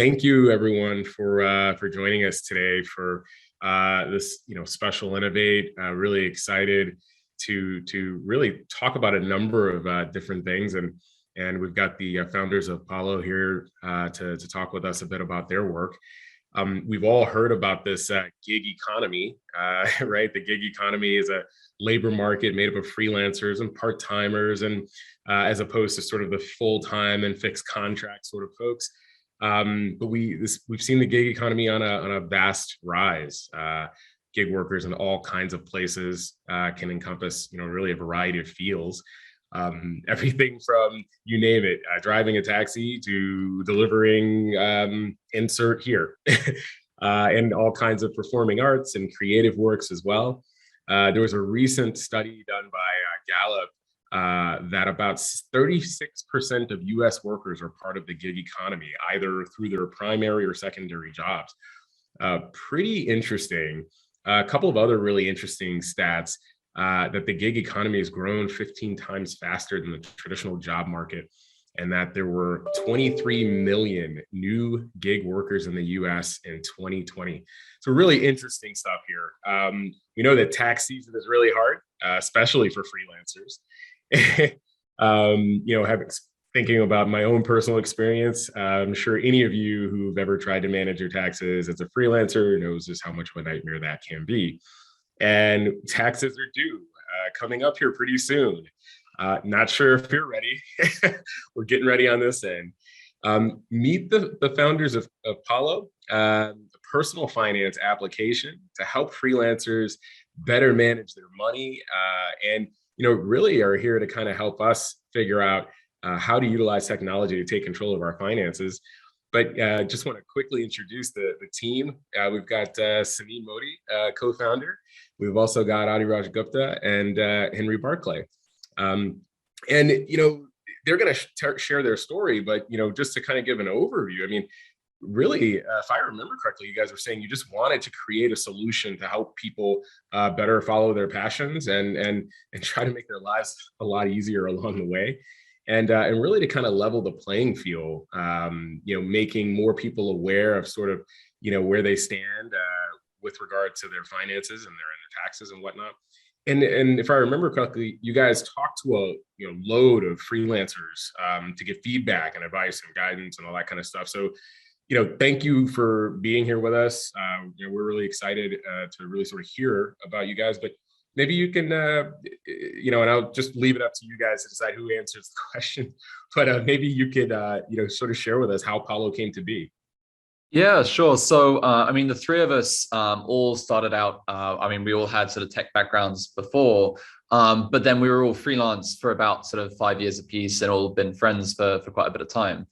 Thank you everyone for joining us today for this special Innovate. Really excited to really talk about a number of different things, and we've got the founders of Palo here to talk with us a bit about their work. We've all heard about this gig economy, right? The gig economy is a labor market made up of freelancers and part-timers, and as opposed to sort of the full-time and fixed contract sort of folks. But we've seen the gig economy on a vast rise. Gig workers in all kinds of places can encompass, really a variety of fields. Everything from, you name it, driving a taxi to delivering insert here, and all kinds of performing arts and creative works as well. There was a recent study done by Gallup that about 36% of US workers are part of the gig economy, either through their primary or secondary jobs. Pretty interesting. A couple of other really interesting stats, that the gig economy has grown 15 times faster than the traditional job market, and that there were 23 million new gig workers in the US in 2020. So really interesting stuff here. We know that tax season is really hard, especially for freelancers. Thinking about my own personal experience, I'm sure any of you who've ever tried to manage your taxes as a freelancer knows just how much of a nightmare that can be. And taxes are due, coming up here pretty soon. Not sure if you're ready. We're getting ready on this end. Meet the founders of Paulo, a personal finance application to help freelancers better manage their money, and really are here to kind of help us figure out how to utilize technology to take control of our finances. But just want to quickly introduce the team. We've got Sanin, Mody, co-founder. We've also got Adiraj Gupta and Henry Barclay. And they're going to share their story, but just to kind of give an overview, I mean, really, if I remember correctly, you guys were saying you just wanted to create a solution to help people better follow their passions and try to make their lives a lot easier along the way. And really to kind of level the playing field, making more people aware of sort of, where they stand with regard to their finances and their taxes and whatnot. And if I remember correctly, you guys talked to a load of freelancers to get feedback and advice and guidance and all that kind of stuff. So, thank you for being here with us. We're really excited to really sort of hear about you guys, but maybe you can, and I'll just leave it up to you guys to decide who answers the question, but maybe you could, sort of share with us how Palo came to be. Yeah, sure. So, the three of us all started out, we all had sort of tech backgrounds before, but then we were all freelance for about sort of 5 years apiece and all been friends for quite a bit of time.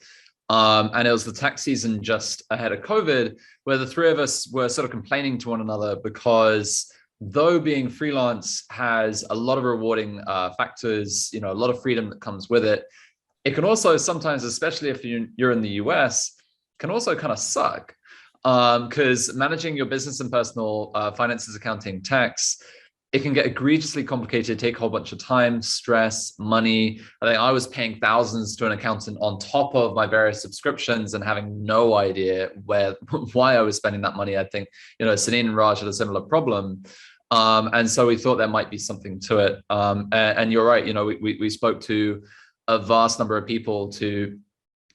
And it was the tax season just ahead of COVID where the three of us were sort of complaining to one another because though being freelance has a lot of rewarding factors, a lot of freedom that comes with it, it can also sometimes, especially if you're in the US, can also kind of suck, because managing your business and personal finances, accounting, tax, it can get egregiously complicated, take a whole bunch of time, stress, money. I think I was paying thousands to an accountant on top of my various subscriptions and having no idea why I was spending that money. I think, Sanin and Raj had a similar problem. And so we thought there might be something to it. And you're right, we spoke to a vast number of people to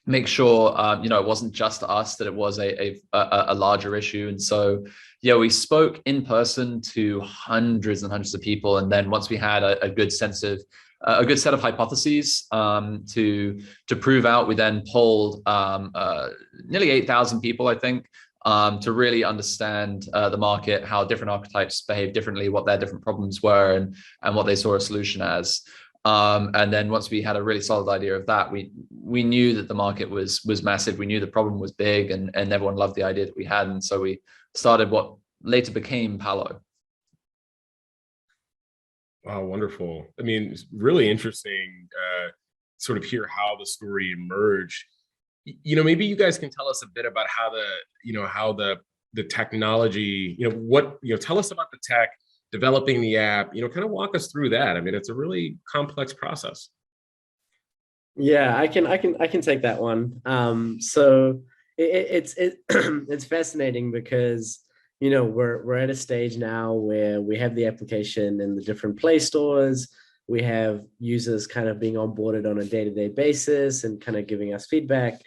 make sure, it wasn't just us, that it was a larger issue. And so, we spoke in person to hundreds and hundreds of people. And then once we had a good set of hypotheses to prove out, we then polled nearly 8,000 people, I think, to really understand the market, how different archetypes behave differently, what their different problems were, and what they saw a solution as. And then once we had a really solid idea of that, we knew that the market was massive. We knew the problem was big, and everyone loved the idea that we had. And so we started what later became Palo. Wow, wonderful. I mean, it's really interesting sort of hear how the story emerged. Maybe you guys can tell us a bit about how the technology, tell us about the tech, developing the app, kind of walk us through that. I mean, it's a really complex process. Yeah, I can take that one. So it's fascinating because, you know, we're at a stage now where we have the application in the different Play stores. We have users kind of being onboarded on a day-to-day basis and kind of giving us feedback.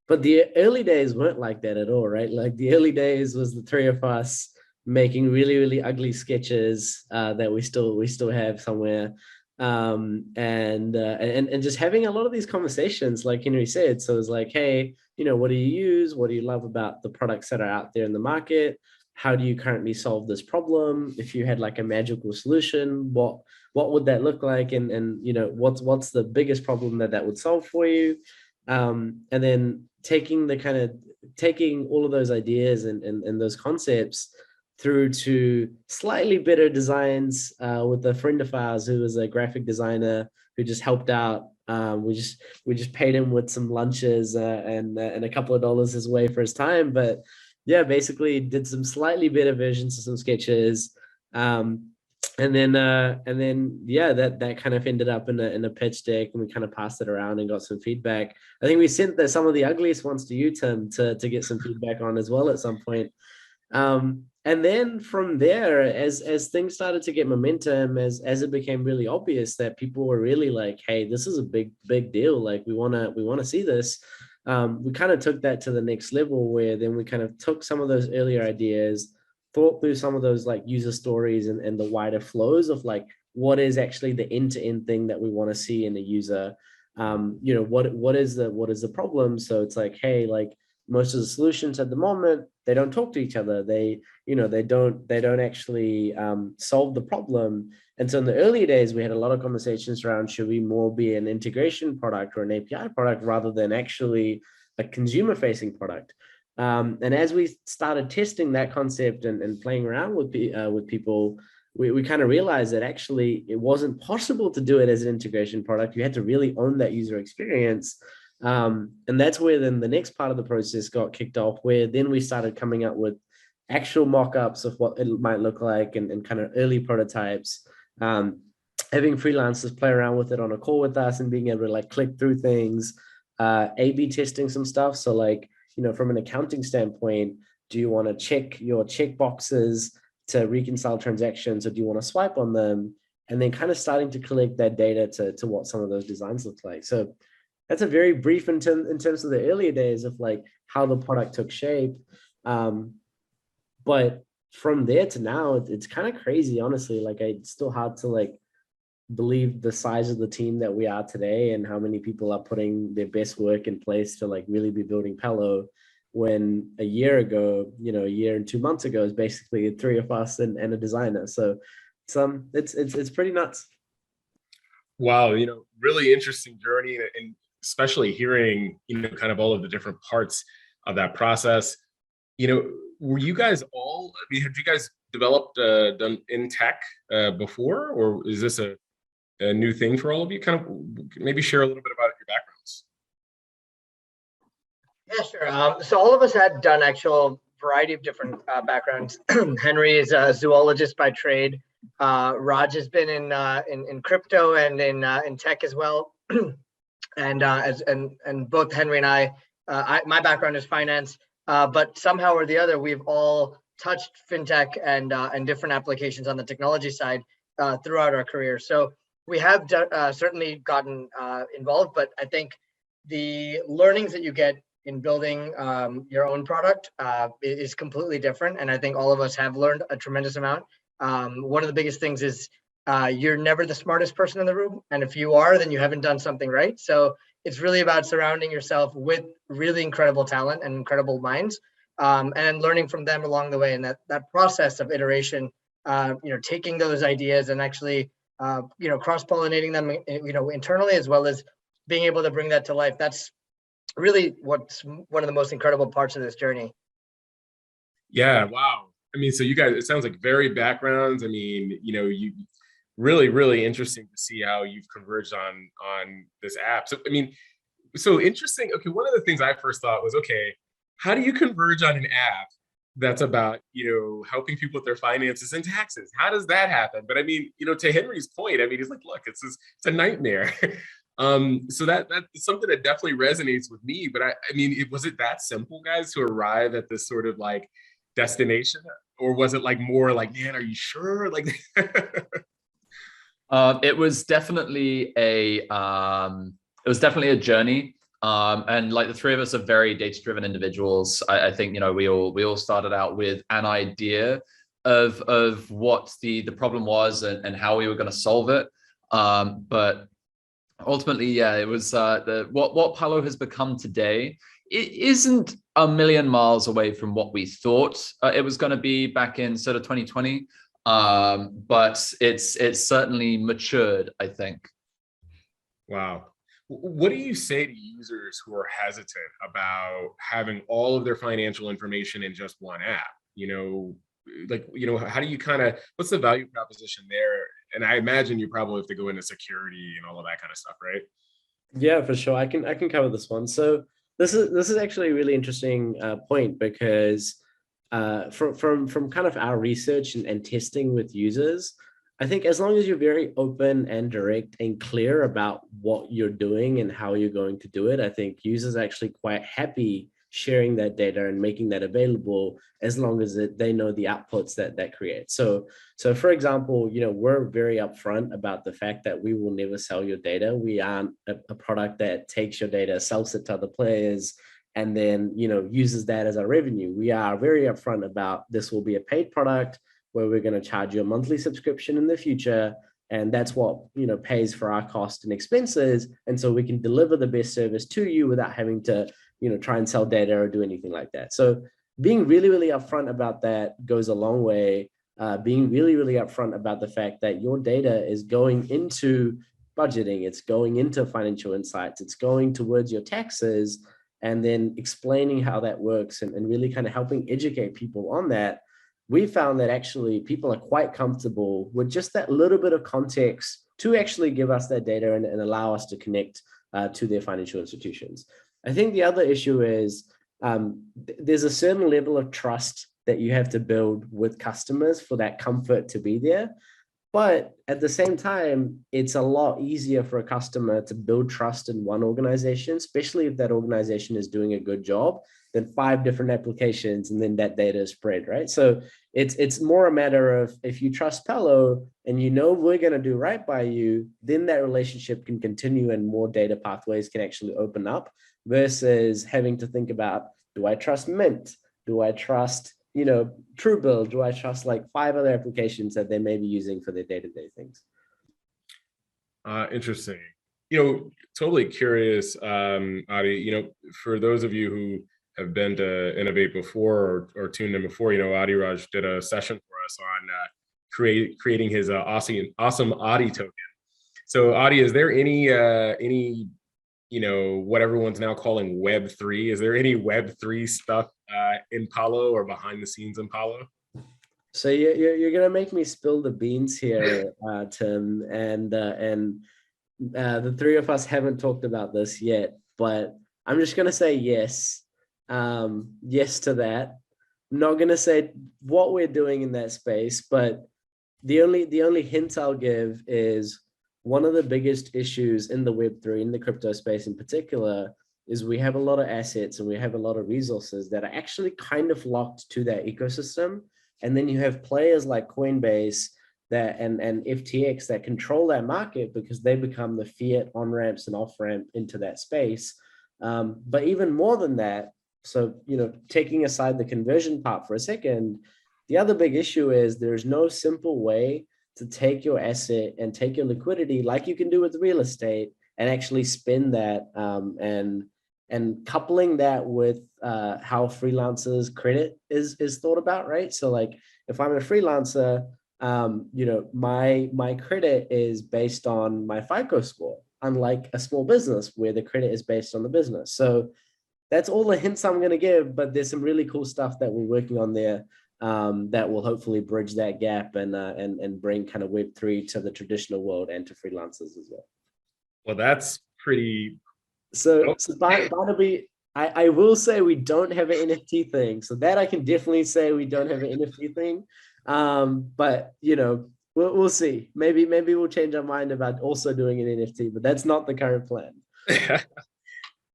But the early days weren't like that at all, right? Like the early days was the three of us making really, really ugly sketches that we still have somewhere, and just having a lot of these conversations, like Henry said. So it's like, hey, you know, what do you use? What do you love about the products that are out there in the market? How do you currently solve this problem? If you had like a magical solution, what would that look like? And you know, what's the biggest problem that would solve for you? And then taking all of those ideas and those concepts through to slightly better designs with a friend of ours who was a graphic designer who just helped out. We just paid him with some lunches and a couple of dollars his way for his time, but yeah, basically did some slightly better versions of some sketches. And then yeah, that kind of ended up in a pitch deck, and we kind of passed it around and got some feedback. I think we sent some of the ugliest ones to you, Tim, to get some feedback on as well at some point. And then from there, as things started to get momentum, as it became really obvious that people were really like, hey, this is a big deal, like we want to see this. We kind of took that to the next level, where then we kind of took some of those earlier ideas, thought through some of those like user stories and the wider flows of like what is actually the end-to-end thing that we want to see in a user. You know, what is the problem? So it's like, hey, like most of the solutions at the moment, they don't talk to each other. They don't actually solve the problem. And so in the early days, we had a lot of conversations around, should we more be an integration product or an API product rather than actually a consumer facing product? And as we started testing that concept and playing around with people, we kind of realized that actually it wasn't possible to do it as an integration product. You had to really own that user experience. And that's where then the next part of the process got kicked off, where then we started coming up with actual mock-ups of what it might look like and kind of early prototypes. Having freelancers play around with it on a call with us and being able to like click through things, A/B testing some stuff. So like, you know, from an accounting standpoint, do you want to check your check boxes to reconcile transactions, or do you want to swipe on them? And then kind of starting to collect that data to what some of those designs look like. So that's a very brief in terms of the earlier days of like how the product took shape. But from there to now, it's kind of crazy, honestly. Like it's still hard to like believe the size of the team that we are today and how many people are putting their best work in place to like really be building Palo, when a year ago, you know, a year and 2 months ago is basically three of us and a designer. So it's pretty nuts. Wow, you know, really interesting journey, and especially hearing, you know, kind of all of the different parts of that process. You know, were you guys all, I mean, have you guys developed done in tech before, or is this a new thing for all of you? Kind of maybe share a little bit about your backgrounds. Yeah, sure. So all of us had done actual variety of different backgrounds. Henry is a zoologist by trade. Raj has been in crypto and in tech as well. And both Henry and I, my background is finance, but somehow or the other, we've all touched fintech and different applications on the technology side throughout our career. So we have certainly gotten involved, but I think the learnings that you get in building your own product is completely different. And I think all of us have learned a tremendous amount. One of the biggest things is you're never the smartest person in the room. And if you are, then you haven't done something right. So it's really about surrounding yourself with really incredible talent and incredible minds, and learning from them along the way. And that process of iteration, taking those ideas and actually, cross-pollinating them, internally, as well as being able to bring that to life. That's really what's one of the most incredible parts of this journey. Yeah, wow. I mean, so you guys, it sounds like varied backgrounds. I mean, you know, you really, really interesting to see how you've converged on this app. So, I mean, so interesting. Okay, one of the things I first thought was, okay, how do you converge on an app that's about, you know, helping people with their finances and taxes? How does that happen? But I mean, you know, to Henry's point, I mean, he's like, look, it's a nightmare. So that's something that definitely resonates with me. But I mean, was it that simple, guys, to arrive at this sort of like destination, or was it like more like, man, are you sure? Like, It was definitely a journey. And like the three of us are very data-driven individuals. I think, you know, we all started out with an idea of what the problem was and how we were going to solve it. But ultimately, yeah, it was what Palo has become today. It isn't a million miles away from what we thought it was going to be back in sort of 2020. But it's certainly matured, I think. wow. What do you say to users who are hesitant about having all of their financial information in just one app? You know, like, you know, how do you kind of, what's the value proposition there? And I imagine you probably have to go into security and all of that kind of stuff, right? Yeah, for sure. I can cover this one. So this is actually a really interesting point, because from kind of our research and testing with users, I think as long as you're very open and direct and clear about what you're doing and how you're going to do it, I think users are actually quite happy sharing that data and making that available, as long as they know the outputs that creates. So for example, you know, we're very upfront about the fact that we will never sell your data. We aren't a product that takes your data, sells it to other players, and then, you know, uses that as our revenue. We are very upfront about this will be a paid product where we're going to charge you a monthly subscription in the future. And that's what, you know, pays for our cost and expenses. And so we can deliver the best service to you without having to, you know, try and sell data or do anything like that. So being really, really upfront about that goes a long way. Being really, really upfront about the fact that your data is going into budgeting, it's going into financial insights, it's going towards your taxes, and then explaining how that works and really kind of helping educate people on that. We found that actually people are quite comfortable with just that little bit of context to actually give us that data and allow us to connect to their financial institutions. I think the other issue is there's a certain level of trust that you have to build with customers for that comfort to be there. But at the same time, it's a lot easier for a customer to build trust in one organization, especially if that organization is doing a good job, than 5 different applications and then that data is spread, right? So it's more a matter of, if you trust Palo and you know we're going to do right by you, then that relationship can continue and more data pathways can actually open up, versus having to think about, do I trust Mint? Do I trust, you know, Truebill? Do I trust like 5 other applications that they may be using for their day-to-day things? Interesting. You know, totally curious, Adi, you know, for those of you who have been to Innov8 before or tuned in before, you know, Adiraj did a session for us on creating his awesome Adi token. So Adi, is there any, you know, what everyone's now calling Web3? Is there any Web3 stuff in Palo or behind the scenes in Palo? So you're gonna make me spill the beans here, Tim, and the three of us haven't talked about this yet, but I'm just gonna say yes, yes to that. I'm not gonna say what we're doing in that space, but the only hint I'll give is one of the biggest issues in the Web3, in the crypto space in particular, is we have a lot of assets and we have a lot of resources that are actually kind of locked to that ecosystem. And then you have players like Coinbase that and FTX that control that market because they become the fiat on-ramps and off-ramp into that space. But even more than that, so, you know, taking aside the conversion part for a second, the other big issue is there's no simple way to take your asset and take your liquidity like you can do with real estate and actually spend that, and coupling that with how freelancers credit is thought about, right? So like if I'm a freelancer, you know, my credit is based on my FICO score, unlike a small business where the credit is based on the business. So that's all the hints I'm going to give, but there's some really cool stuff that we're working on there that will hopefully bridge that gap and bring kind of Web3 to the traditional world and to freelancers as well. Well, that's pretty. So Barnaby, I will say we don't have an NFT thing. So that I can definitely say we don't have an NFT thing. But, you know, We'll see. Maybe we'll change our mind about also doing an NFT, but that's not the current plan.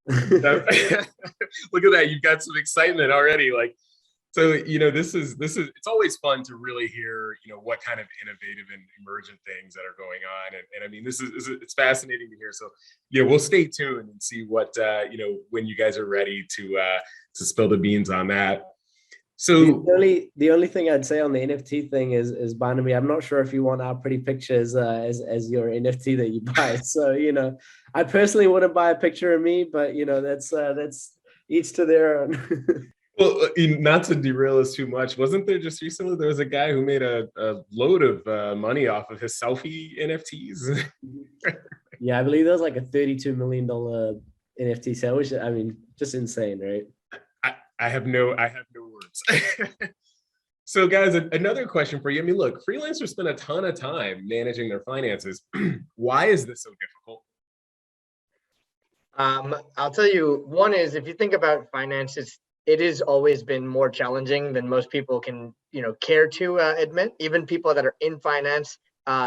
Look at that. You've got some excitement already. Like, so, this is, it's always fun to really hear, what kind of innovative and emergent things that are going on. And I mean, it's fascinating to hear. So, we'll stay tuned and see what, when you guys are ready to spill the beans on that. So the only thing I'd say on the NFT thing is Barnaby, I'm not sure if you want our pretty pictures as your NFT that you buy. So, I personally wouldn't buy a picture of me, but that's each to their own. Well, not to derail us too much, wasn't there just recently, there was a guy who made a load of money off of his selfie NFTs? Yeah, I believe that was like a $32 million NFT sale, which, I mean, just insane, right? I have no words. So guys, another question for you. I mean, look, freelancers spend a ton of time managing their finances. Why is this so difficult? I'll tell you, one is, if you think about finances, it has always been more challenging than most people can, care to admit. Even people that are in finance,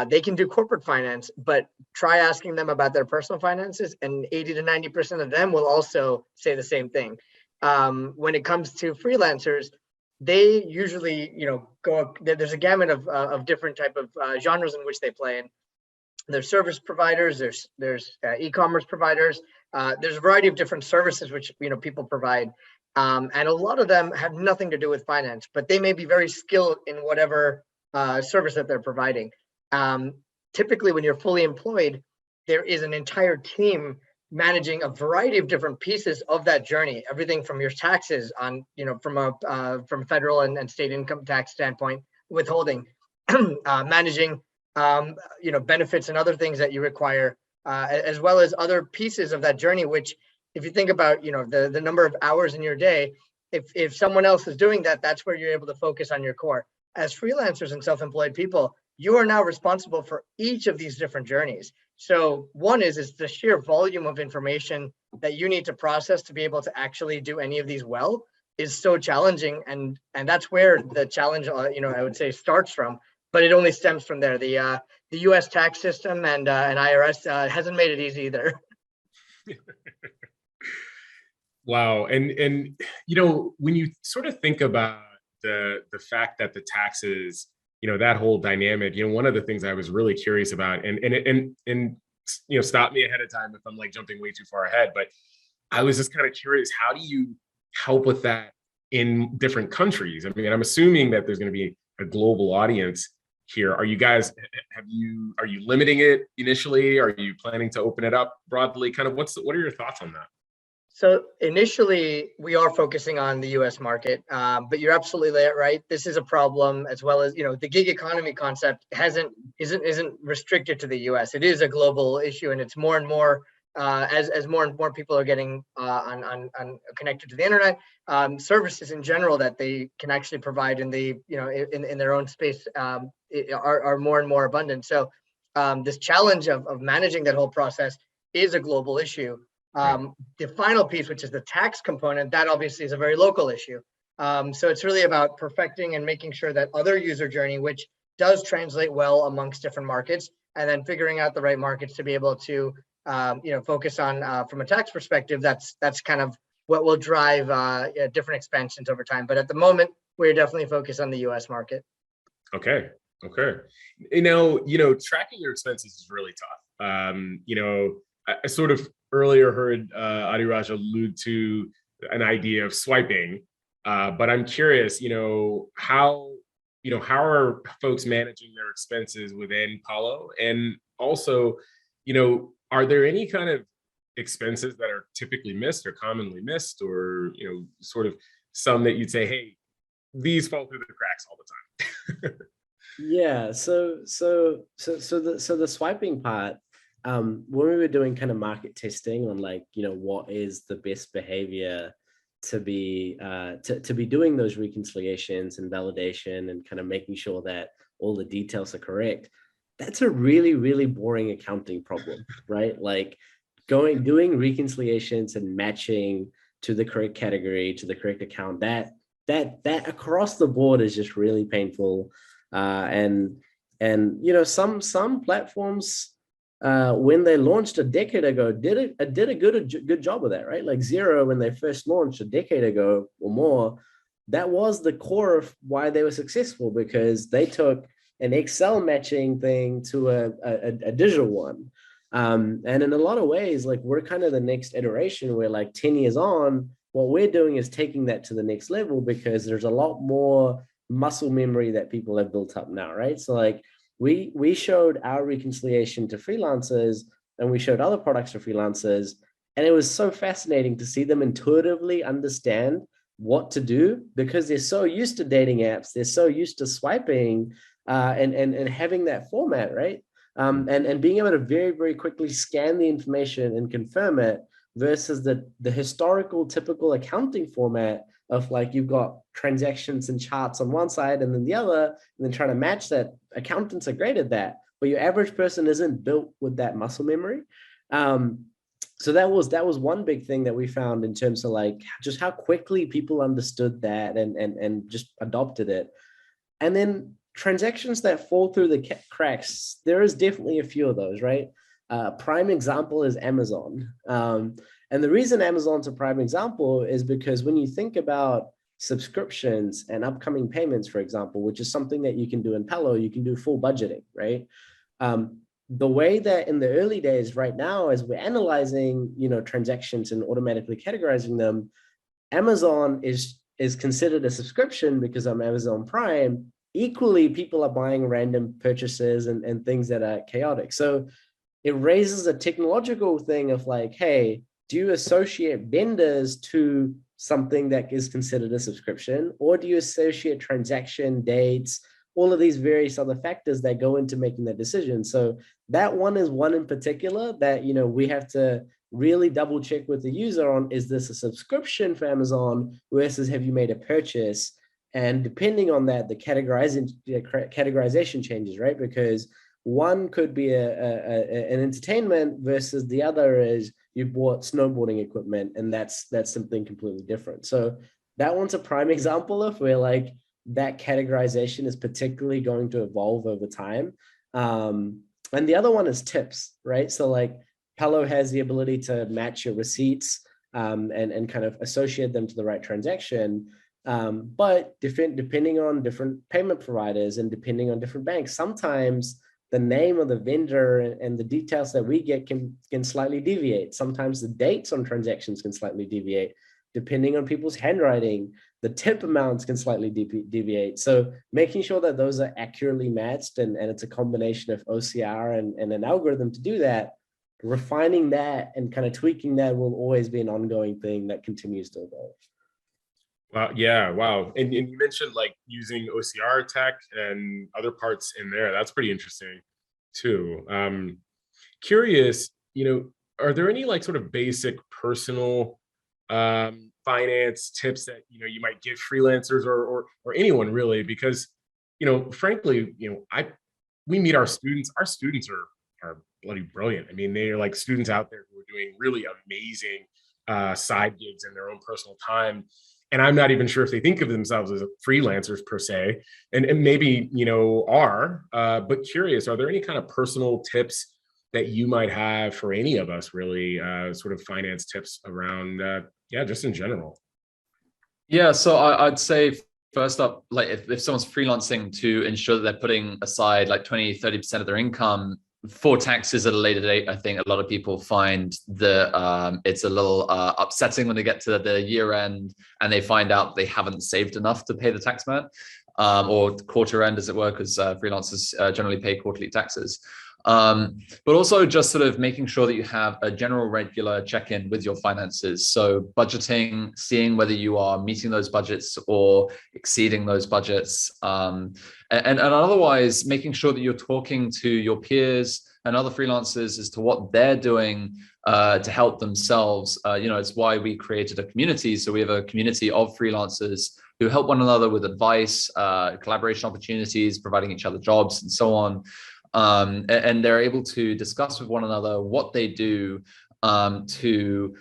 they can do corporate finance, but try asking them about their personal finances, and 80 to 90% of them will also say the same thing. When it comes to freelancers, they usually, there's a gamut of different type of genres in which they play in. There's service providers, there's e-commerce providers, there's a variety of different services which people provide, and a lot of them have nothing to do with finance, but they may be very skilled in whatever service that they're providing. Typically, when you're fully employed, there is an entire team managing a variety of different pieces of that journey, everything from your taxes on, from federal and state income tax standpoint, withholding, managing, benefits and other things that you require, as well as other pieces of that journey, which, if you think about, the number of hours in your day, if someone else is doing that, that's where you're able to focus on your core. As freelancers and self-employed people, you are now responsible for each of these different journeys. So one is the sheer volume of information that you need to process to be able to actually do any of these well is so challenging, and that's where the challenge, I would say, starts from. But it only stems from there. The U.S. tax system and IRS hasn't made it easy either. Wow, and when you sort of think about the fact that the taxes, that whole dynamic, one of the things I was really curious about, and stop me ahead of time if I'm like jumping way too far ahead, but I was just kind of curious, how do you help with that in different countries? I mean, I'm assuming that there's going to be a global audience here. Are you guys, are you limiting it initially? Are you planning to open it up broadly? Kind of what are your thoughts on that? So initially, we are focusing on the U.S. market, but you're absolutely right. This is a problem, as well as the gig economy concept isn't restricted to the U.S. It is a global issue, and it's more and more as more and more people are getting on connected to the internet. Services in general that they can actually provide in the in their own space are more and more abundant. So this challenge of managing that whole process is a global issue. The final piece, which is the tax component, that obviously is a very local issue. So it's really about perfecting and making sure that other user journey, which does translate well amongst different markets, and then figuring out the right markets to be able to focus on from a tax perspective. That's kind of what will drive different expansions over time. But at the moment, we're definitely focused on the U.S. market. Okay. Tracking your expenses is really tough. I sort of earlier heard Adiraj allude to an idea of swiping, but I'm curious, how are folks managing their expenses within Palo? And also, are there any kind of expenses that are typically missed or commonly missed, or, sort of some that you'd say, hey, these fall through the cracks all the time? Yeah. So the swiping part, when we were doing kind of market testing on what is the best behavior to be doing those reconciliations and validation and kind of making sure that all the details are correct, that's a really, really boring accounting problem, right? Like doing reconciliations and matching to the correct category, to the correct account, that across the board is just really painful. And And some platforms, when they launched a decade ago, did a good job of that, right? Like Xero, when they first launched a decade ago or more, that was the core of why they were successful, because they took an Excel matching thing to a digital one. And in a lot of ways, like, we're kind of the next iteration where, like, 10 years on, what we're doing is taking that to the next level, because there's a lot more muscle memory that people have built up now, right? So like, we showed our reconciliation to freelancers, and we showed other products to freelancers, and it was so fascinating to see them intuitively understand what to do, because they're so used to dating apps, they're so used to swiping, and having that format, right? And being able to very, very quickly scan the information and confirm it, versus the historical typical accounting format of, like, you've got transactions and charts on one side and then the other, and then trying to match that. Accountants are great at that, but your average person isn't built with that muscle memory. So that was one big thing that we found, in terms of, like, just how quickly people understood that and just adopted it. And then transactions that fall through the cracks, there is definitely a few of those, right? Prime example is Amazon. And the reason Amazon's a prime example is because when you think about subscriptions and upcoming payments, for example, which is something that you can do in Palo, you can do full budgeting, right? The way that in the early days right now, as we're analyzing, transactions and automatically categorizing them, Amazon is considered a subscription because I'm Amazon Prime. Equally, people are buying random purchases and things that are chaotic. So it raises a technological thing of, like, hey, do you associate vendors to something that is considered a subscription, or do you associate transaction dates, all of these various other factors that go into making that decision? So that one is one in particular that, we have to really double check with the user on, is this a subscription for Amazon versus have you made a purchase? And depending on that, the categorization changes, right? Because one could be an entertainment versus the other is you bought snowboarding equipment, and that's something completely different. So that one's a prime example of where, like, that categorization is particularly going to evolve over time. And the other one is tips, right? So like, Palo has the ability to match your receipts and kind of associate them to the right transaction. But depending on different payment providers and depending on different banks, sometimes the name of the vendor and the details that we get can slightly deviate. Sometimes the dates on transactions can slightly deviate. Depending on people's handwriting, the tip amounts can slightly deviate. So making sure that those are accurately matched, and it's a combination of OCR and an algorithm to do that, refining that and kind of tweaking that will always be an ongoing thing that continues to evolve. Yeah, wow. And you mentioned, like, using OCR tech and other parts in there. That's pretty interesting too. Curious, are there any, like, sort of basic personal finance tips that you might give freelancers or anyone really? Because frankly, we meet our students. Our students are bloody brilliant. I mean, they're like students out there who are doing really amazing side gigs in their own personal time. And I'm not even sure if they think of themselves as freelancers per se, and maybe, are, but curious, are there any kind of personal tips that you might have for any of us, really, sort of finance tips around, just in general? Yeah, so I'd say first up, like, if someone's freelancing, to ensure that they're putting aside like 20-30% of their income for taxes at a later date. I think a lot of people find it's a little upsetting when they get to the year end and they find out they haven't saved enough to pay the tax man, or quarter end, as it were, because freelancers generally pay quarterly taxes. But also just sort of making sure that you have a general regular check-in with your finances. So budgeting, seeing whether you are meeting those budgets or exceeding those budgets. And otherwise making sure that you're talking to your peers and other freelancers as to what they're doing to help themselves. It's why we created a community. So we have a community of freelancers who help one another with advice, collaboration opportunities, providing each other jobs and so on. And they're able to discuss with one another what they do to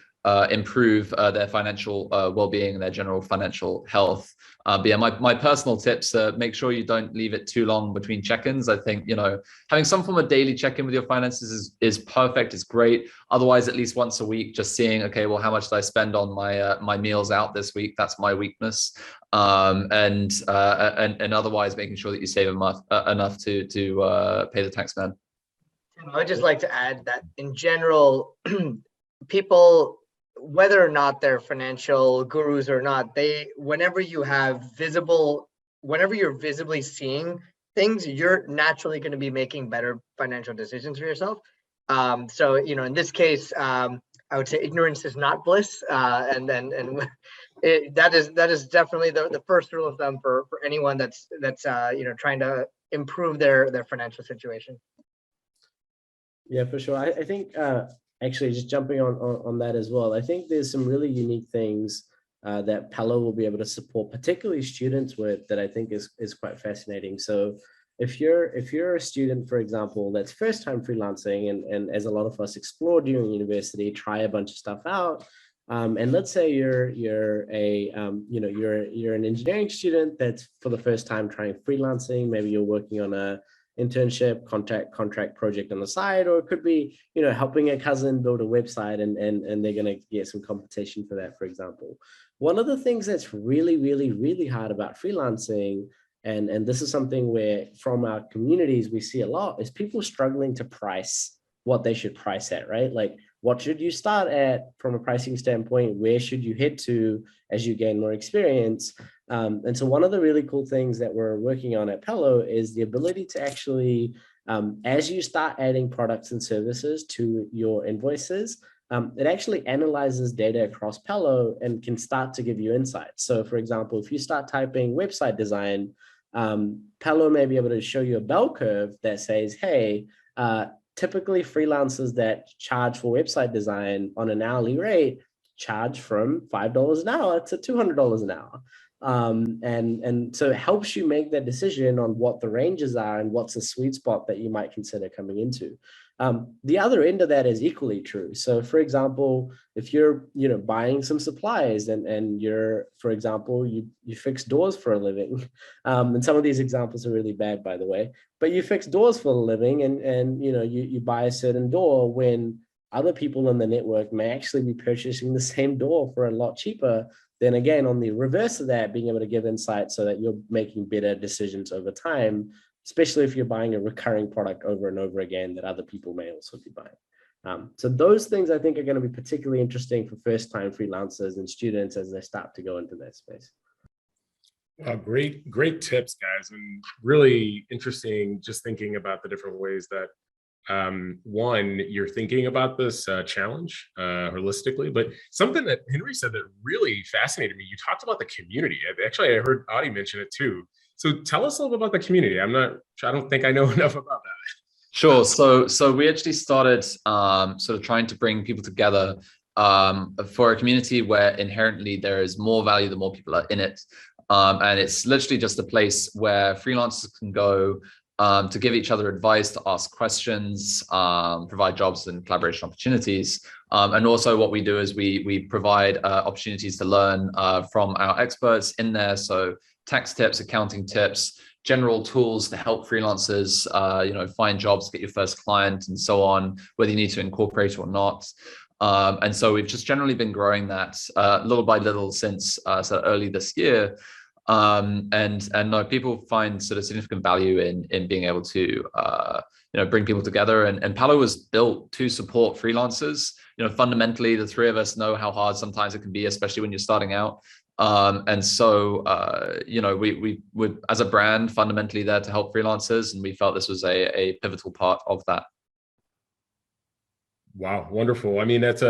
improve their financial well-being and their general financial health. But yeah, my personal tips: make sure you don't leave it too long between check-ins. I think, you know, having some form of daily check-in with your finances is perfect. It's great. Otherwise, at least once a week, just seeing, okay, well, how much did I spend on my meals out this week? That's my weakness. And otherwise, making sure that you save enough to pay the tax man. I would just like to add that in general, people, whether or not they're financial gurus or not, whenever you're visibly seeing things, you're naturally going to be making better financial decisions for yourself. So, you know, in this case, I would say ignorance is not bliss. That is definitely the first rule of thumb for anyone that's you know, trying to improve their financial situation. Yeah, for sure. I think actually just jumping on that as well, I think there's some really unique things that Palo will be able to support, particularly students with, that I think is quite fascinating. So if you're a student, for example, that's first time freelancing, and as a lot of us explore during university, try a bunch of stuff out. And let's say you're an engineering student that's for the first time trying freelancing. Maybe you're working on a internship, contract project on the side, or it could be, you know, helping a cousin build a website, and they're going to get some compensation for that, for example. One of the things that's really, really, really hard about freelancing, and this is something where from our communities we see a lot, is people struggling to price what they should price at, right? Like, what should you start at from a pricing standpoint? Where should you head to as you gain more experience? And so one of the really cool things that we're working on at Palo is the ability to actually, as you start adding products and services to your invoices, it actually analyzes data across Palo and can start to give you insights. So for example, if you start typing website design, Palo may be able to show you a bell curve that says, hey, typically freelancers that charge for website design on an hourly rate charge from $5 an hour to $200 an hour. And so it helps you make that decision on what the ranges are and what's a sweet spot that you might consider coming into. The other end of that is equally true. So for example, if you're, you know, buying some supplies and you're, for example, you fix doors for a living, and some of these examples are really bad, by the way, but you fix doors for a living, and you know, you buy a certain door when other people in the network may actually be purchasing the same door for a lot cheaper. Then again, on the reverse of that, being able to give insight so that you're making better decisions over time, especially if you're buying a recurring product over and over again that other people may also be buying. So those things I think are going to be particularly interesting for first-time freelancers and students as they start to go into that space. Great tips, guys, and really interesting just thinking about the different ways that one, you're thinking about this challenge holistically, but something that Henry said that really fascinated me, you talked about the community. Actually, I heard Adi mention it too. So tell us a little bit about the community. I don't think I know enough about that. Sure. So we actually started sort of trying to bring people together for a community where inherently there is more value the more people are in it. And it's literally just a place where freelancers can go to give each other advice, to ask questions, provide jobs and collaboration opportunities. And also what we do is we provide opportunities to learn from our experts in there. So tax tips, accounting tips, general tools to help freelancers, you know, find jobs, get your first client and so on, whether you need to incorporate or not. And so we've just generally been growing that little by little since so early this year. And no, people find sort of significant value in being able to, you know, bring people together. And Palo was built to support freelancers. You know, fundamentally, the three of us know how hard sometimes it can be, especially when you're starting out. And so, you know, we would, as a brand, fundamentally there to help freelancers, and we felt this was a pivotal part of that. Wow, wonderful. I mean, that's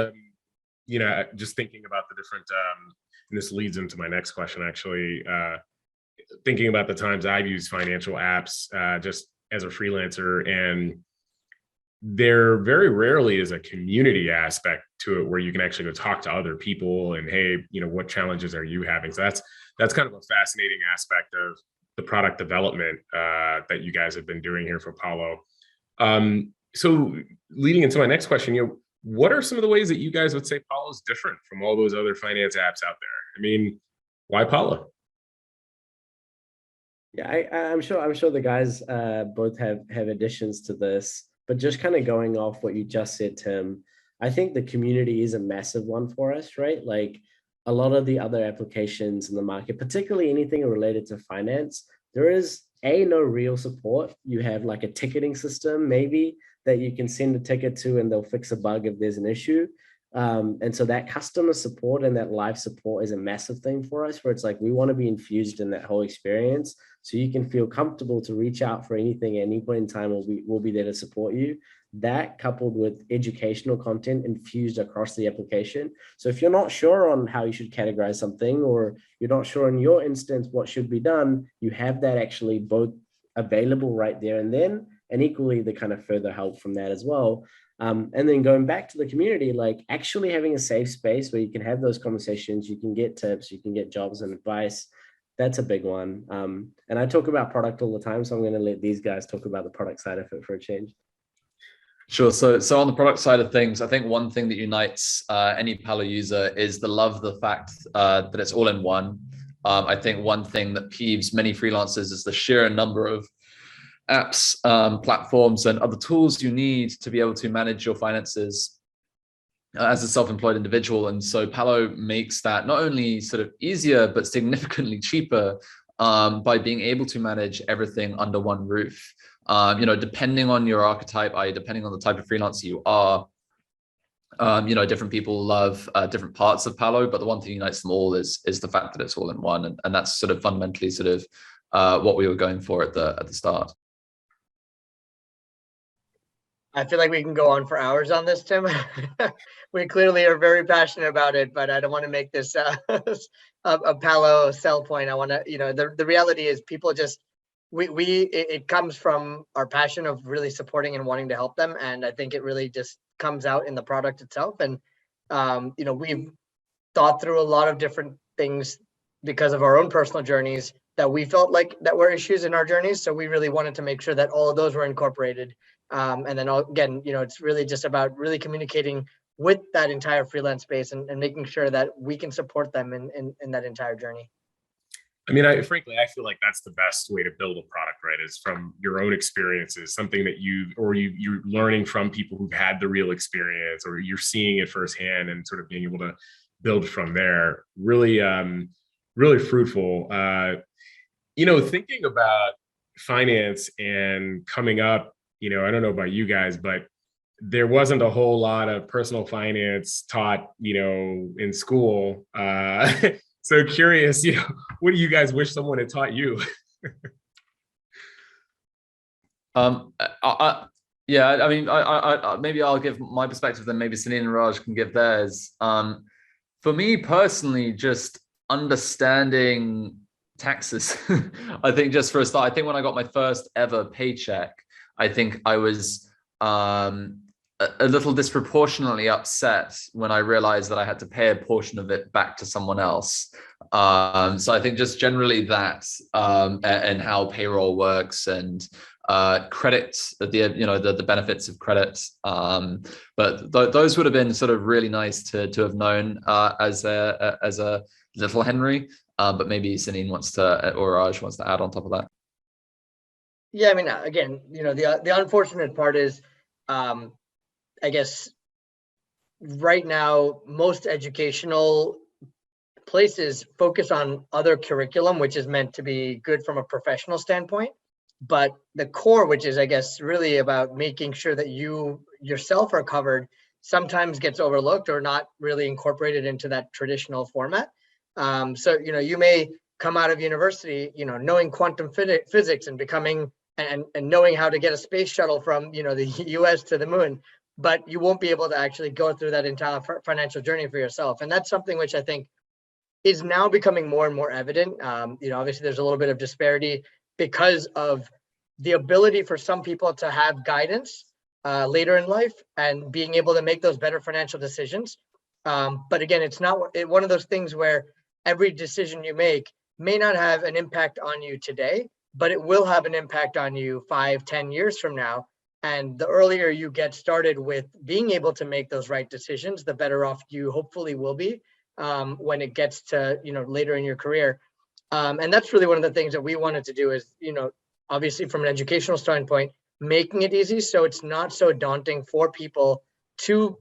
you know, just thinking about the different, and this leads into my next question, actually, thinking about the times I've used financial apps just as a freelancer, and there very rarely is a community aspect to it where you can actually go talk to other people and, hey, you know, what challenges are you having? So that's kind of a fascinating aspect of the product development that you guys have been doing here for Paulo. So leading into my next question, you know, what are some of the ways that you guys would say Paulo is different from all those other finance apps out there? I mean, why Paulo? Yeah, I'm sure the guys both have additions to this, but just kind of going off what you just said, Tim, I think the community is a massive one for us, right? Like a lot of the other applications in the market, particularly anything related to finance, there is no real support. You have like a ticketing system, maybe, that you can send a ticket to and they'll fix a bug if there's an issue. And so that customer support and that live support is a massive thing for us, where it's like we want to be infused in that whole experience so you can feel comfortable to reach out for anything at any point in time. We'll be there to support you. That coupled with educational content infused across the application. So if you're not sure on how you should categorize something, or you're not sure in your instance what should be done, you have that actually both available right there and then, and equally the kind of further help from that as well. And then going back to the community, like actually having a safe space where you can have those conversations, you can get tips, you can get jobs and advice. That's a big one. And I talk about product all the time, so I'm going to let these guys talk about the product side of it for a change. Sure. So on the product side of things, I think one thing that unites any Palo user is the love of the fact that it's all in one. I think one thing that peeves many freelancers is the sheer number of apps, platforms, and other tools you need to be able to manage your finances as a self-employed individual. And so Palo makes that not only sort of easier, but significantly cheaper by being able to manage everything under one roof. Depending on your archetype, i.e. depending on the type of freelancer you are, different people love different parts of Palo, but the one thing unites them all is the fact that it's all in one. And that's sort of fundamentally sort of what we were going for at the start. I feel like we can go on for hours on this, Tim. We clearly are very passionate about it, but I don't want to make this a Palo sell point. I want to, the reality is people just, it comes from our passion of really supporting and wanting to help them. And I think it really just comes out in the product itself. And, we've thought through a lot of different things because of our own personal journeys that we felt like that were issues in our journeys. So we really wanted to make sure that all of those were incorporated. And then again, it's really just about really communicating with that entire freelance space and making sure that we can support them in that entire journey. I mean, frankly, I feel like that's the best way to build a product, right? Is from your own experiences, something that you're learning from people who've had the real experience, or you're seeing it firsthand and sort of being able to build from there. Really, really fruitful. Thinking about finance and coming up, I don't know about you guys, but there wasn't a whole lot of personal finance taught, in school. So curious, what do you guys wish someone had taught you? Maybe I'll give my perspective, then maybe Sanin and Raj can give theirs. For me personally, just understanding taxes. I think just for a start, I think when I got my first ever paycheck, I think I was a little disproportionately upset when I realized that I had to pay a portion of it back to someone else. So I think just generally that and how payroll works and credit, the benefits of credit. But those would have been sort of really nice to have known as a little Henry. But maybe Sanin wants to, or Raj wants to add on top of that. Yeah, I mean, again, the unfortunate part is, I guess right now, most educational places focus on other curriculum, which is meant to be good from a professional standpoint. But the core, which is, I guess, really about making sure that you yourself are covered, sometimes gets overlooked or not really incorporated into that traditional format. So, you may come out of university, knowing quantum physics and becoming and knowing how to get a space shuttle from, the US to the moon, but you won't be able to actually go through that entire financial journey for yourself. And that's something which I think is now becoming more and more evident. Obviously there's a little bit of disparity because of the ability for some people to have guidance later in life and being able to make those better financial decisions. But again, it's not one of those things where every decision you make may not have an impact on you today, but it will have an impact on you 5-10 years from now. And the earlier you get started with being able to make those right decisions, the better off you hopefully will be when it gets to, later in your career. And that's really one of the things that we wanted to do is, obviously from an educational standpoint, making it easy so it's not so daunting for people to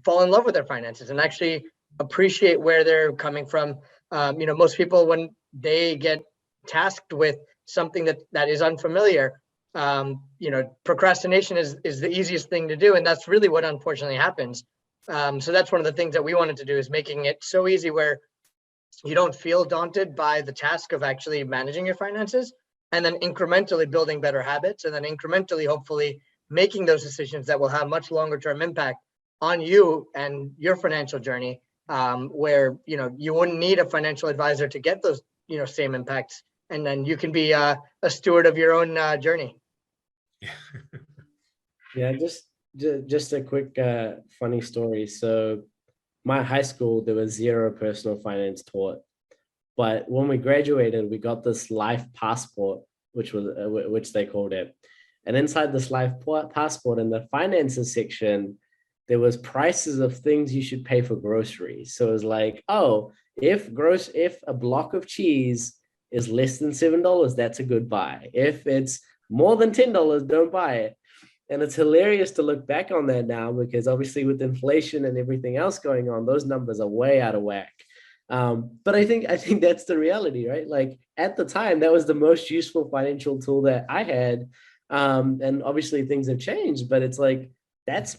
fall in love with their finances and actually appreciate where they're coming from. Most people, when they get tasked with something that is unfamiliar, procrastination is the easiest thing to do. And that's really what unfortunately happens. So that's one of the things that we wanted to do, is making it so easy where you don't feel daunted by the task of actually managing your finances, and then incrementally building better habits, and then incrementally, hopefully, making those decisions that will have much longer term impact on you and your financial journey, where, you wouldn't need a financial advisor to get those, same impacts. And then you can be a steward of your own journey. Yeah, just a quick funny story. So my high school, there was zero personal finance taught. But when we graduated, we got this life passport, which they called it. And inside this life passport, in the finances section, there was prices of things you should pay for groceries. So it was like, oh, if a block of cheese is less than $7, that's a good buy. If it's more than $10, don't buy it. And it's hilarious to look back on that now, because obviously with inflation and everything else going on, those numbers are way out of whack. But I think that's the reality, right? Like at the time, that was the most useful financial tool that I had. And obviously things have changed, but it's like, that's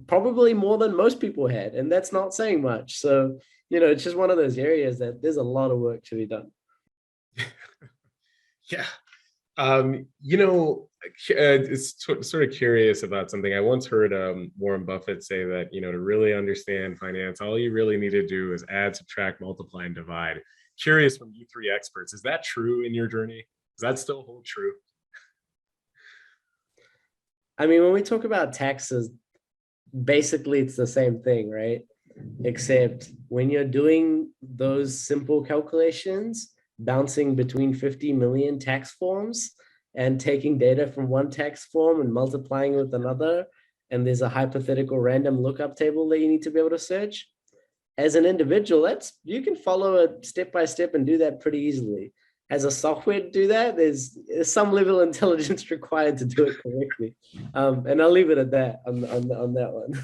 probably more than most people had. And that's not saying much. So, it's just one of those areas that there's a lot of work to be done. Yeah. It's sort of curious about something. I once heard Warren Buffett say that, to really understand finance, all you really need to do is add, subtract, multiply, and divide. Curious from you three experts, is that true in your journey? Does that still hold true? I mean, when we talk about taxes, basically it's the same thing, right? Except when you're doing those simple calculations, bouncing between 50 million tax forms and taking data from one tax form and multiplying with another, and there's a hypothetical random lookup table that you need to be able to search. As an individual, you can follow a step-by-step and do that pretty easily. As a software to do that, there's some level of intelligence required to do it correctly. And I'll leave it at that on that one.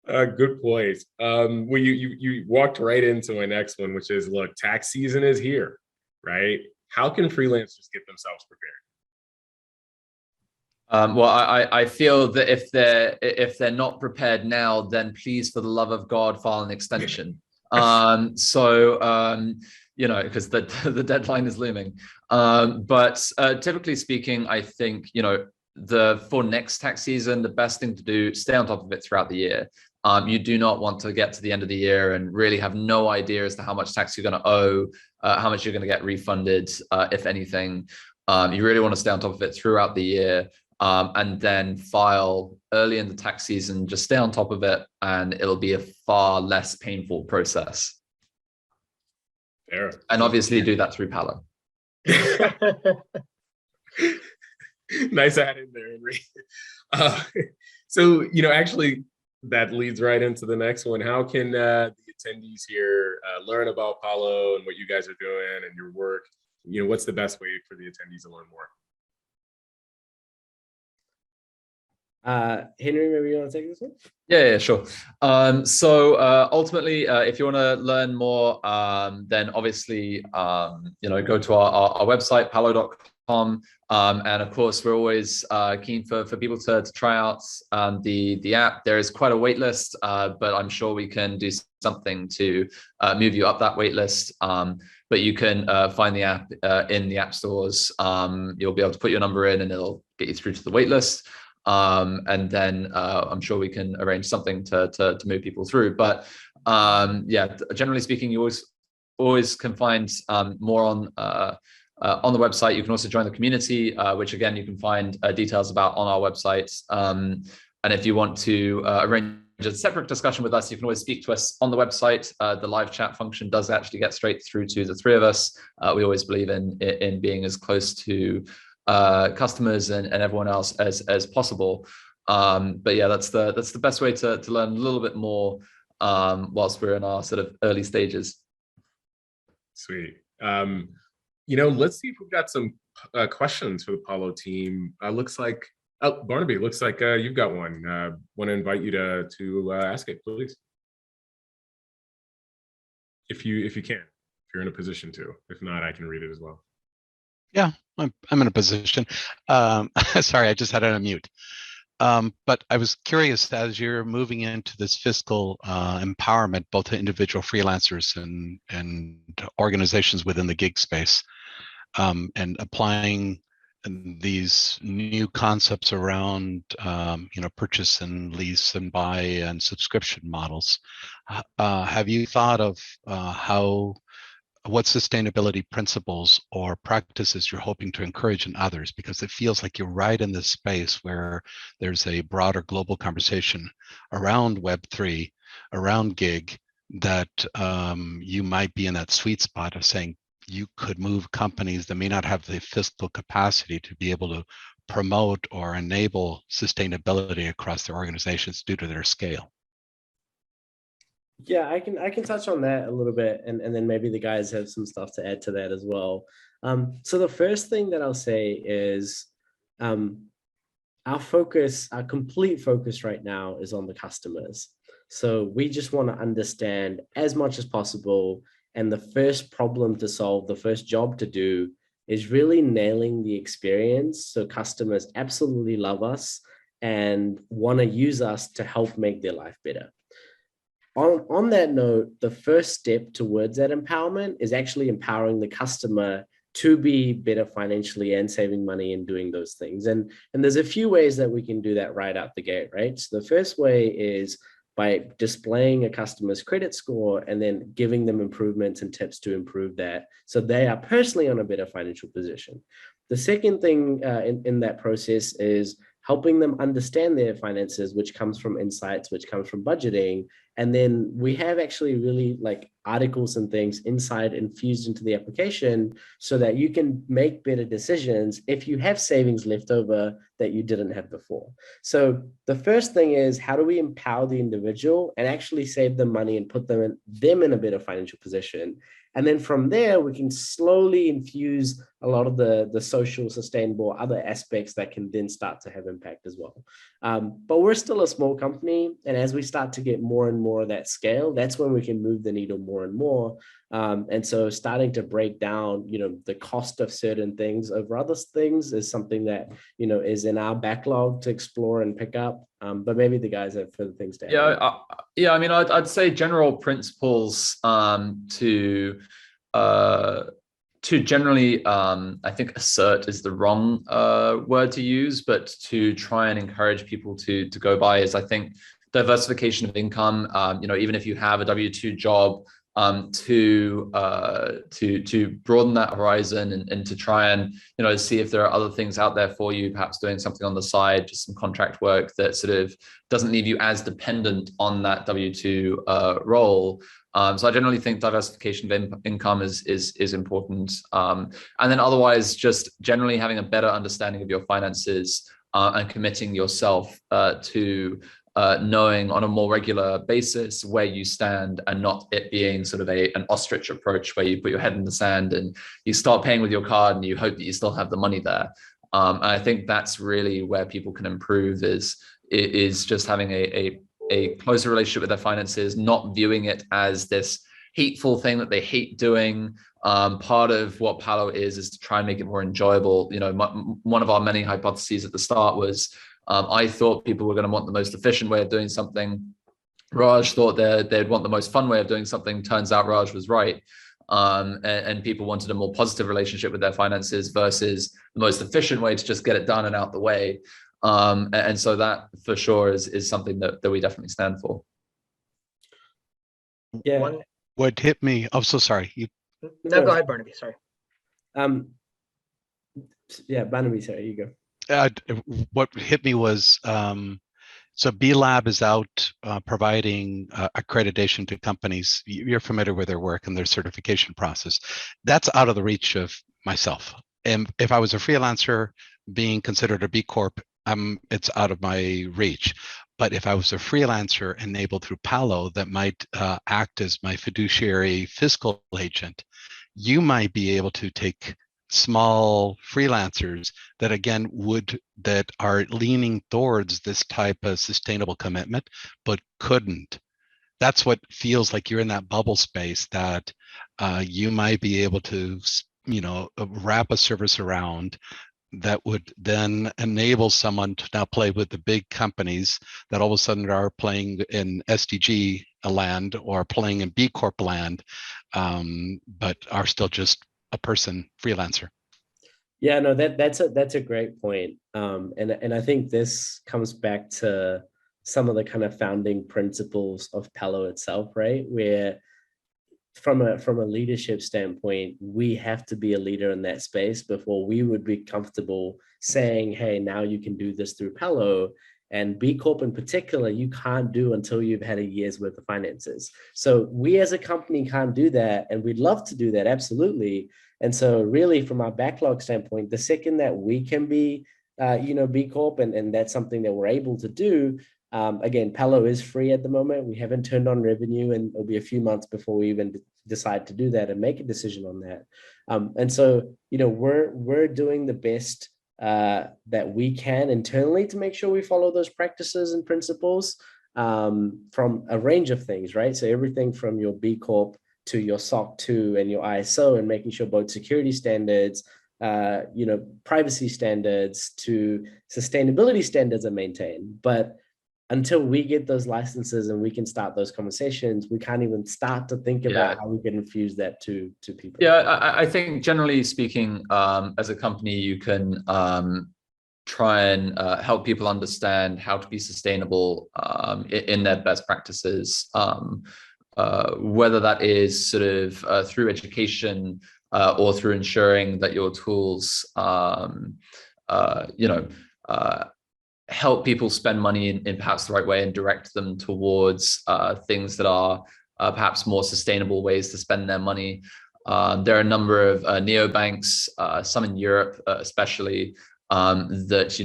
Good point. Well, you walked right into my next one, which is, look, tax season is here, right? How can freelancers get themselves prepared? Well, I feel that if they're not prepared now, then please, for the love of God, file an extension. Because the deadline is looming. But typically speaking, I think, for next tax season, the best thing to do, stay on top of it throughout the year. You do not want to get to the end of the year and really have no idea as to how much tax you're going to owe, how much you're going to get refunded, if anything. You really want to stay on top of it throughout the year, and then file early in the tax season. Just stay on top of it, and it'll be a far less painful process. Fair. And obviously do that through Palo. Nice add in there, Henry. So, actually, that leads right into the next one. How can the attendees here learn about Paulo and what you guys are doing and your work? What's the best way for the attendees to learn more? Henry, maybe you want to take this one? Yeah, sure. So ultimately, if you want to learn more, then obviously, go to our website, palo.com. And of course, we're always keen for people to try out the app. There is quite a wait list, but I'm sure we can do something to move you up that wait list. But you can find the app in the app stores. You'll be able to put your number in and it'll get you through to the wait list. And then I'm sure we can arrange something to move people through. But generally speaking, you always can find more on the website. You can also join the community, which again, you can find details about on our website. And if you want to arrange a separate discussion with us, you can always speak to us on the website. The live chat function does actually get straight through to the three of us. We always believe in being as close to customers and everyone else as possible. But yeah, that's the best way to learn a little bit more whilst we're in our sort of early stages. Sweet. Let's see if we've got some questions for the Paulo team. Looks like, Barnaby, looks like you've got one. Want to invite you to ask it, please. If you can, if you're in a position to. If not, I can read it as well. Yeah, I'm in a position. Sorry, I just had it on mute. But I was curious, as you're moving into this fiscal empowerment, both to individual freelancers and organizations within the gig space, and applying these new concepts around purchase and lease and buy and subscription models, have you thought of what sustainability principles or practices you're hoping to encourage in others? Because it feels like you're right in this space where there's a broader global conversation around Web3, around gig, that you might be in that sweet spot of saying you could move companies that may not have the fiscal capacity to be able to promote or enable sustainability across their organizations due to their scale. Yeah, I can touch on that a little bit, and then maybe the guys have some stuff to add to that as well. So the first thing that I'll say is our complete focus right now is on the customers. So we just want to understand as much as possible, and the first problem to solve, the first job to do, is really nailing the experience so customers absolutely love us and want to use us to help make their life better. On that note, the first step towards that empowerment is actually empowering the customer to be better financially and saving money and doing those things. And there's a few ways that we can do that right out the gate, right? So the first way is by displaying a customer's credit score and then giving them improvements and tips to improve that, so they are personally on a better financial position. The second thing in that process is helping them understand their finances, which comes from insights, which comes from budgeting. And then we have actually really like articles and things inside infused into the application so that you can make better decisions if you have savings left over that you didn't have before. So the first thing is, how do we empower the individual and actually save them money and put them in a better financial position? And then from there, we can slowly infuse a lot of the social, sustainable, other aspects that can then start to have impact as well. But we're still a small company. And as we start to get more and more of that scale, that's when we can move the needle more and more. And so starting to break down, the cost of certain things over other things is something that, is in our backlog to explore and pick up. But maybe the guys have further things to add. Yeah. I mean, I'd say general principles to generally, I think assert is the wrong word to use, but to try and encourage people to go by is, I think, diversification of income. Even if you have a W-2 job, to broaden that horizon and to try and see if there are other things out there for you, perhaps doing something on the side, just some contract work that sort of doesn't leave you as dependent on that W-2 role. So I generally think diversification of income is important, and then otherwise just generally having a better understanding of your finances and committing yourself to knowing on a more regular basis where you stand, and not it being sort of an ostrich approach where you put your head in the sand and you start paying with your card and you hope that you still have the money there. And I think that's really where people can improve is just having a closer relationship with their finances, not viewing it as this hateful thing that they hate doing. Part of what Palo is to try and make it more enjoyable. One of our many hypotheses at the start was, I thought people were going to want the most efficient way of doing something. Raj thought they'd want the most fun way of doing something. Turns out Raj was right. And people wanted a more positive relationship with their finances versus the most efficient way to just get it done and out the way. And so that for sure is something that we definitely stand for. Yeah. What hit me, so sorry. No, go ahead, Barnaby, sorry. Yeah, Barnaby, sorry, you go. What hit me was, so BLab is out providing accreditation to companies. You're familiar with their work and their certification process. That's out of the reach of myself. if I was a freelancer being considered a B Corp, it's out of my reach. But if I was a freelancer enabled through Palo that might act as my fiduciary fiscal agent, you might be able to take small freelancers that again that are leaning towards this type of sustainable commitment, but couldn't. That's what feels like you're in that bubble space that you might be able to, wrap a service around that would then enable someone to now play with the big companies that all of a sudden are playing in SDG land or playing in B Corp land, but are still just a person freelancer. Yeah, no, that's a great point. And I think this comes back to some of the kind of founding principles of Palo itself, right? Where from a leadership standpoint, we have to be a leader in that space before we would be comfortable saying, hey, now you can do this through Palo. And B Corp in particular, you can't do until you've had a year's worth of finances. So we as a company can't do that. And we'd love to do that, absolutely. And so really from our backlog standpoint, the second that we can be, B Corp, and that's something that we're able to do, again, Palo is free at the moment. We haven't turned on revenue, and it'll be a few months before we even decide to do that and make a decision on that. And so, we're doing the best that we can internally to make sure we follow those practices and principles from a range of things, right? So everything from your B Corp to your SOC 2 and your ISO, and making sure both security standards, privacy standards to sustainability standards are maintained. But until we get those licenses and we can start those conversations, we can't even start to think about how we can infuse that to people. Yeah, I think generally speaking, as a company, you can try and help people understand how to be sustainable in their best practices, whether that is sort of through education or through ensuring that your tools, help people spend money in perhaps the right way and direct them towards things that are perhaps more sustainable ways to spend their money. There are a number of neobanks, some in Europe especially, that,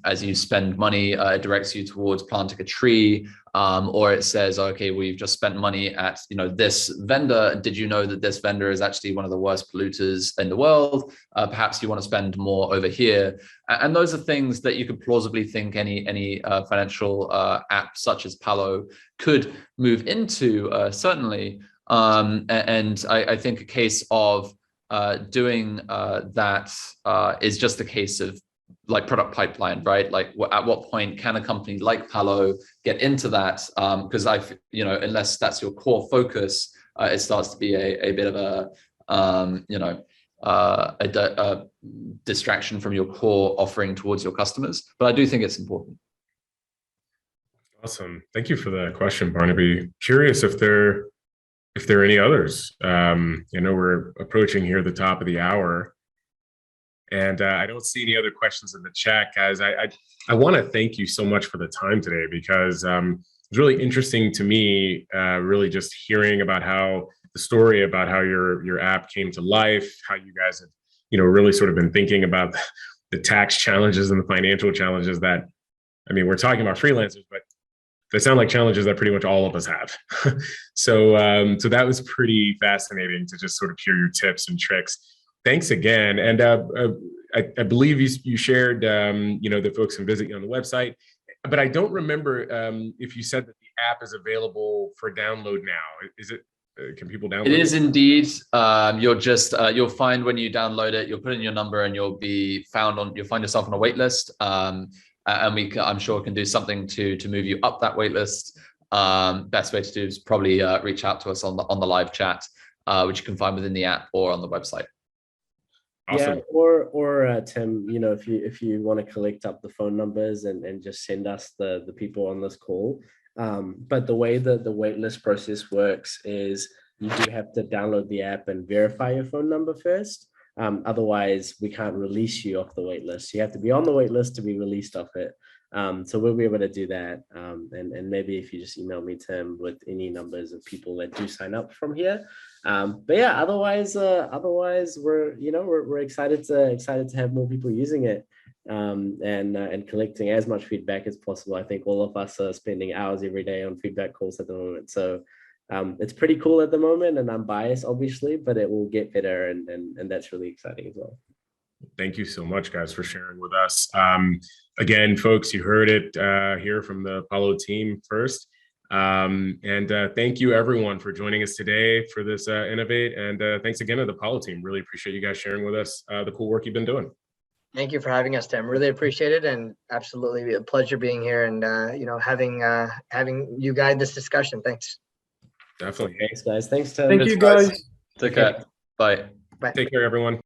as you spend money, it directs you towards planting a tree, or it says, okay, we've just spent money at, this vendor. Did you know that this vendor is actually one of the worst polluters in the world? Perhaps you want to spend more over here. And those are things that you could plausibly think any financial app such as Palo could move into, certainly. And I think a case of doing that is just a case of like product pipeline, right? Like at what point can a company like Palo get into that? Because unless that's your core focus, it starts to be a bit of a distraction from your core offering towards your customers. But I do think it's important. Awesome. Thank you for that question, Barnaby. Curious if there are any others. I know we're approaching here the top of the hour, and I don't see any other questions in the chat, guys. I want to thank you so much for the time today, because it's really interesting to me, really just hearing about how the story about how your app came to life, how you guys have, really sort of been thinking about the tax challenges and the financial challenges that, we're talking about freelancers, but they sound like challenges that pretty much all of us have. So that was pretty fascinating to just sort of hear your tips and tricks. Thanks again. And I believe you shared, that folks can visit you on the website, but I don't remember if you said that the app is available for download now. Is it? Can people download it? It is indeed. You'll find when you download it, you'll put in your number and you'll find yourself on a wait list. And I'm sure can do something to move you up that wait list. Best way to do is probably reach out to us on the live chat, which you can find within the app or on the website. Awesome. Yeah, or Tim, if you want to collect up the phone numbers and just send us the people on this call. But the way that the waitlist process works is you do have to download the app and verify your phone number first. Otherwise, we can't release you off the waitlist. You have to be on the waitlist to be released off it. So we'll be able to do that. And maybe if you just email me, Tim, with any numbers of people that do sign up from here, But yeah, otherwise we're excited to have more people using it, and collecting as much feedback as possible. I think all of us are spending hours every day on feedback calls at the moment. So it's pretty cool at the moment, and I'm biased obviously, but it will get better, and that's really exciting as well. Thank you so much, guys, for sharing with us. Again, folks, you heard it here from the Palo team first. Thank you everyone for joining us today for this Innovate, and thanks again to the Palo team. Really appreciate you guys sharing with us the cool work you've been doing. Thank you for having us, Tim. Really appreciate it, and absolutely a pleasure being here and having you guide this discussion. Thanks. Definitely. Thanks, guys. Thanks, Tim. Thank you, guys. Take care. Bye. Take care, everyone.